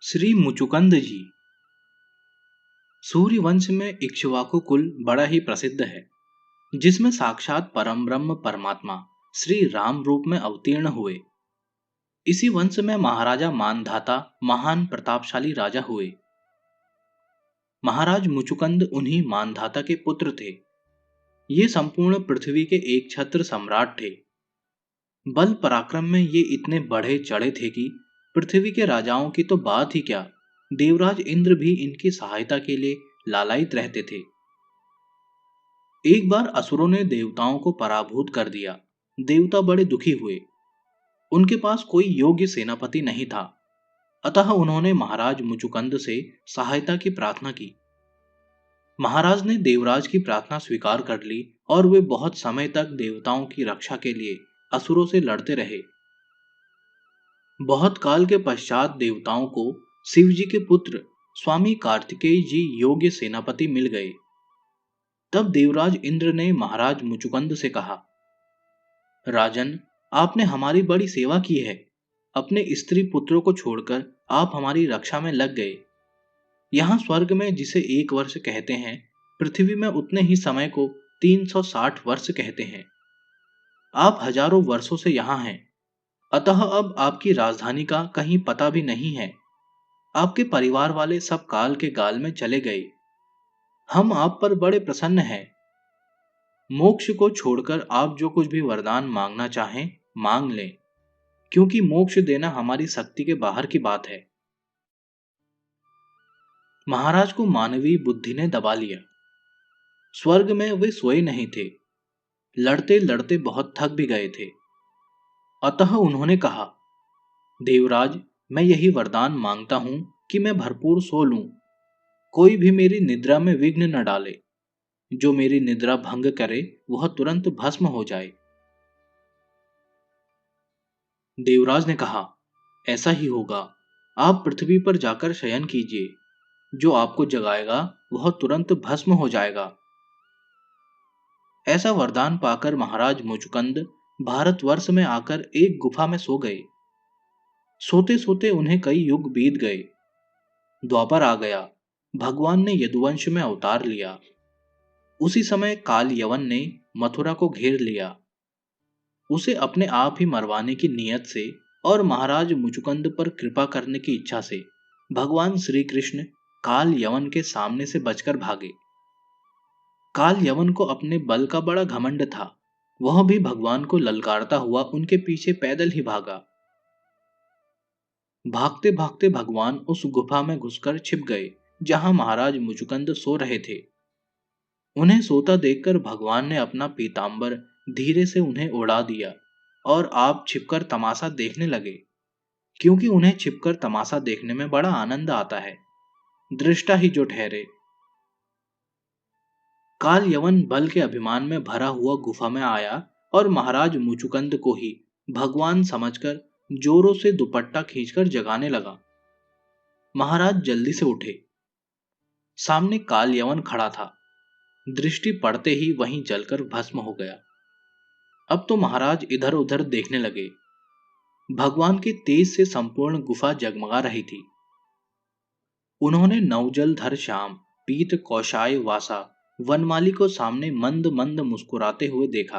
श्री मुचुकंद जी। सूर्य वंश में इक्ष्वाकु कुल बड़ा ही प्रसिद्ध है, जिसमें साक्षात परम ब्रह्म परमात्मा श्री राम रूप में अवतीर्ण हुए। इसी वंश में महाराजा मानधाता महान प्रतापशाली राजा हुए। महाराज मुचुकंद उन्हीं मानधाता के पुत्र थे। ये संपूर्ण पृथ्वी के एक छत्र सम्राट थे। बल पराक्रम में ये इतने बढ़े चढ़े थे कि पृथ्वी के राजाओं की तो बात ही क्या, देवराज इंद्र भी इनकी सहायता के लिए लालायित रहते थे। एक बार असुरों ने देवताओं को पराभूत कर दिया। देवता बड़े दुखी हुए। उनके पास कोई योग्य सेनापति नहीं था, अतः उन्होंने महाराज मुचुकंद से सहायता की प्रार्थना की। महाराज ने देवराज की प्रार्थना स्वीकार कर ली और वे बहुत समय तक देवताओं की रक्षा के लिए असुरों से लड़ते रहे। बहुत काल के पश्चात देवताओं को शिव जी के पुत्र स्वामी कार्तिकेय जी योग्य सेनापति मिल गए। तब देवराज इंद्र ने महाराज मुचुकंद से कहा, राजन, आपने हमारी बड़ी सेवा की है। अपने स्त्री पुत्रों को छोड़कर आप हमारी रक्षा में लग गए। यहाँ स्वर्ग में जिसे 1 वर्ष कहते हैं, पृथ्वी में उतने ही समय को 360 वर्ष कहते हैं। आप हजारों वर्षों से यहाँ हैं, अतः अब आपकी राजधानी का कहीं पता भी नहीं है। आपके परिवार वाले सब काल के गाल में चले गए। हम आप पर बड़े प्रसन्न हैं। मोक्ष को छोड़कर आप जो कुछ भी वरदान मांगना चाहें मांग लें, क्योंकि मोक्ष देना हमारी शक्ति के बाहर की बात है। महाराज को मानवीय बुद्धि ने दबा लिया। स्वर्ग में वे सोए नहीं थे। लड़ते लड़ते बहुत थक भी गए थे। अतः उन्होंने कहा, देवराज, मैं यही वरदान मांगता हूं कि मैं भरपूर सो लूं। कोई भी मेरी निद्रा में विघ्न न डाले। जो मेरी निद्रा भंग करे वह तुरंत भस्म हो जाए। देवराज ने कहा, ऐसा ही होगा। आप पृथ्वी पर जाकर शयन कीजिए। जो आपको जगाएगा वह तुरंत भस्म हो जाएगा। ऐसा वरदान पाकर महाराज मुचुकंद भारतवर्ष में आकर एक गुफा में सो गए। सोते सोते उन्हें कई युग बीत गए। द्वापर आ गया। भगवान ने यदुवंश में अवतार लिया। उसी समय काल यवन ने मथुरा को घेर लिया। उसे अपने आप ही मरवाने की नीयत से और महाराज मुचुकंद पर कृपा करने की इच्छा से भगवान श्री कृष्ण काल यवन के सामने से बचकर भागे। काल यवन को अपने बल का बड़ा घमंड था। वह भी भगवान को ललकारता हुआ उनके पीछे पैदल ही भागा। भागते भागते भगवान उस गुफा में घुसकर छिप गए जहां महाराज मुचुकंद सो रहे थे। उन्हें सोता देखकर भगवान ने अपना पीतांबर धीरे से उन्हें उड़ा दिया और आप छिपकर तमाशा देखने लगे, क्योंकि उन्हें छिपकर तमाशा देखने में बड़ा आनंद आता है। दृष्टा ही जो ठहरे। काल यवन बल के अभिमान में भरा हुआ गुफा में आया और महाराज मुचुकंद को ही भगवान समझकर जोरों से दुपट्टा खींचकर जगाने लगा। महाराज जल्दी से उठे। सामने काल यवन खड़ा था। दृष्टि पड़ते ही वहीं जलकर भस्म हो गया। अब तो महाराज इधर उधर देखने लगे। भगवान के तेज से संपूर्ण गुफा जगमगा रही थी। उन्होंने नवजलधर श्याम पीत कौशाय वासा वनमाली को सामने मंद मंद मुस्कुराते हुए देखा।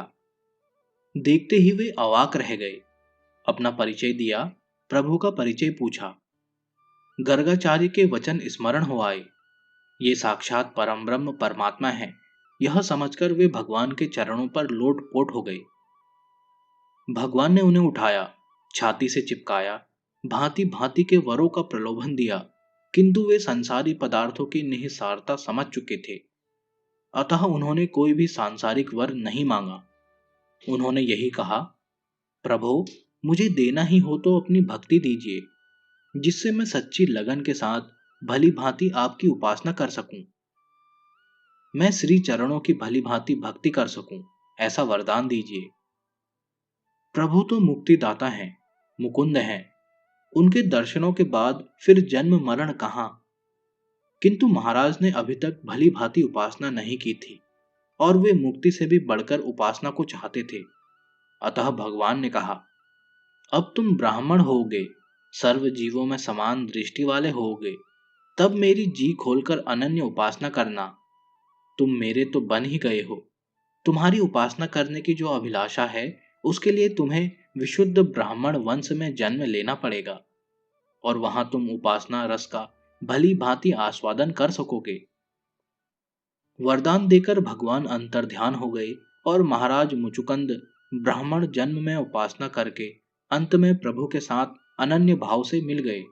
देखते ही वे अवाक रह गए। अपना परिचय दिया। प्रभु का परिचय पूछा। गर्गाचार्य के वचन स्मरण हो आए। ये साक्षात परम ब्रह्म परमात्मा है, यह समझकर वे भगवान के चरणों पर लोटपोट हो गए। भगवान ने उन्हें उठाया, छाती से चिपकाया, भांति भांति के वरों का प्रलोभन दिया, किंतु वे संसारी पदार्थों की निहिसारता समझ चुके थे। अतः उन्होंने कोई भी सांसारिक वर नहीं मांगा। उन्होंने यही कहा, प्रभो, मुझे देना ही हो तो अपनी भक्ति दीजिए, जिससे मैं सच्ची लगन के साथ भली भांति आपकी उपासना कर सकूं। मैं श्री चरणों की भली भांति भक्ति कर सकूं, ऐसा वरदान दीजिए। प्रभु तो मुक्तिदाता हैं, मुकुंद हैं। उनके दर्शनों के बाद फिर जन्म मरण कहां। किंतु महाराज ने अभी तक भली भांति उपासना नहीं की थी और वे मुक्ति से भी बढ़कर उपासना को चाहते थे। अतः भगवान ने कहा, अब तुम ब्राह्मण होगे, सर्व जीवों में समान दृष्टि वाले होगे, तब मेरी जी खोलकर अनन्य उपासना करना। तुम मेरे तो बन ही गए हो। तुम्हारी उपासना करने की जो अभिलाषा है, उसके लिए तुम्हें विशुद्ध ब्राह्मण वंश में जन्म लेना पड़ेगा, और वहां तुम उपासना रस का भली भांति आस्वादन कर सकोगे। वरदान देकर भगवान अंतर्ध्यान हो गए और महाराज मुचुकंद ब्राह्मण जन्म में उपासना करके अंत में प्रभु के साथ अनन्य भाव से मिल गए।